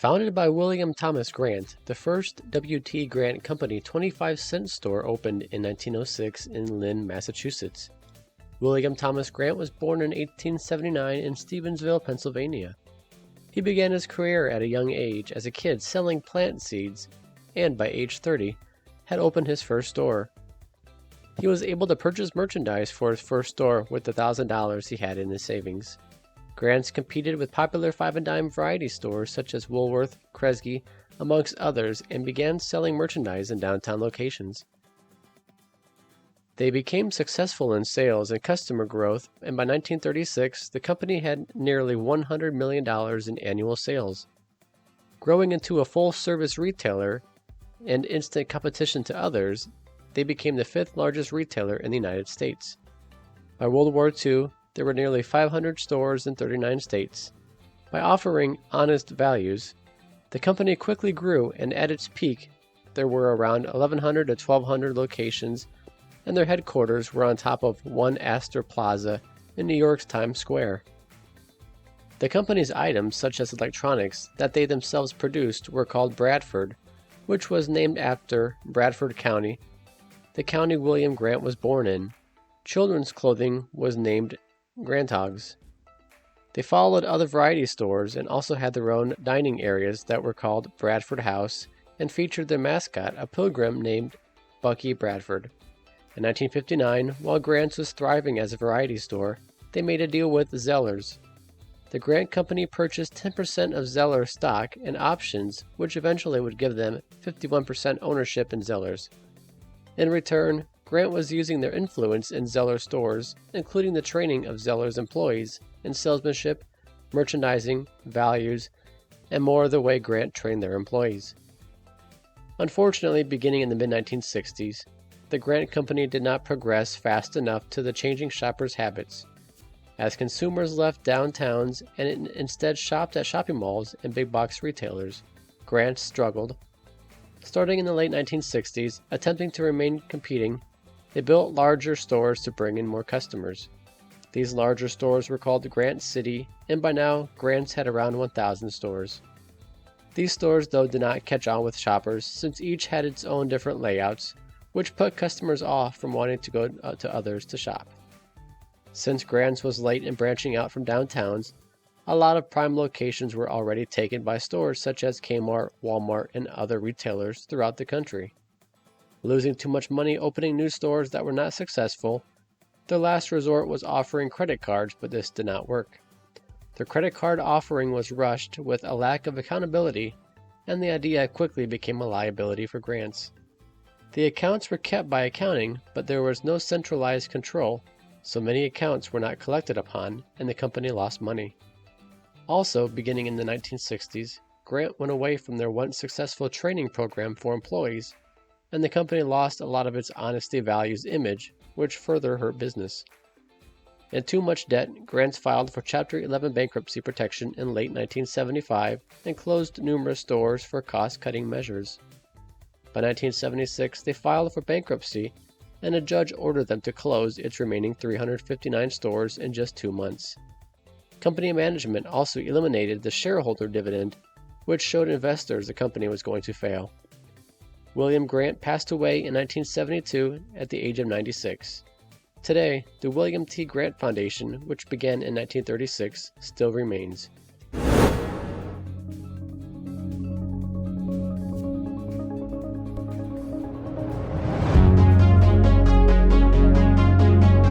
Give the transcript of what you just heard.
Founded by William Thomas Grant, the first W.T. Grant Company 25-cent store opened in 1906 in Lynn, Massachusetts. William Thomas Grant was born in 1879 in Stevensville, Pennsylvania. He began his career at a young age as a kid selling plant seeds, and by age 30, had opened his first store. He was able to purchase merchandise for his first store with the $1,000 he had in his savings. Grants competed with popular 5-and-dime variety stores such as Woolworth, Kresge, amongst others, and began selling merchandise in downtown locations. They became successful in sales and customer growth, and by 1936, the company had nearly $100 million in annual sales. Growing into a full-service retailer and instant competition to others, they became the 5th largest retailer in the United States. By World War II, there were nearly 500 stores in 39 states. By offering honest values, the company quickly grew, and at its peak, there were around 1,100 to 1,200 locations, and their headquarters were on top of One Astor Plaza in New York's Times Square. The company's items, such as electronics that they themselves produced, were called Bradford, which was named after Bradford County, the county William Grant was born in. Children's clothing was named Grantogs. They followed other variety stores and also had their own dining areas that were called Bradford House and featured their mascot, a pilgrim named Bucky Bradford. In 1959, while Grant's was thriving as a variety store, they made a deal with Zellers. The Grant Company purchased 10% of Zellers stock and options, which eventually would give them 51% ownership in Zellers. In return, Grant was using their influence in Zellers stores, including the training of Zellers employees in salesmanship, merchandising, values, and more the way Grant trained their employees. Unfortunately, beginning in the mid-1960s, the Grant Company did not progress fast enough to the changing shoppers' habits. As consumers left downtowns and instead shopped at shopping malls and big box retailers, Grant struggled. Starting in the late 1960s, attempting to remain competing, they built larger stores to bring in more customers. These larger stores were called Grant City, and by now, Grant's had around 1,000 stores. These stores, though, did not catch on with shoppers, since each had its own different layouts, which put customers off from wanting to go to others to shop. Since Grant's was late in branching out from downtowns, a lot of prime locations were already taken by stores such as Kmart, Walmart, and other retailers throughout the country. Losing too much money opening new stores that were not successful, their last resort was offering credit cards, but this did not work. The credit card offering was rushed with a lack of accountability, and the idea quickly became a liability for Grant's. The accounts were kept by accounting, but there was no centralized control, so many accounts were not collected upon, and the company lost money. Also, beginning in the 1960s, Grant went away from their once successful training program for employees, and the company lost a lot of its honesty values image, which further hurt business. In too much debt, Grant's filed for Chapter 11 bankruptcy protection in late 1975 and closed numerous stores for cost-cutting measures. By 1976, they filed for bankruptcy, and a judge ordered them to close its remaining 359 stores in just 2 months. Company management also eliminated the shareholder dividend, which showed investors the company was going to fail. William Grant passed away in 1972 at the age of 96. Today, the William T. Grant Foundation, which began in 1936, still remains.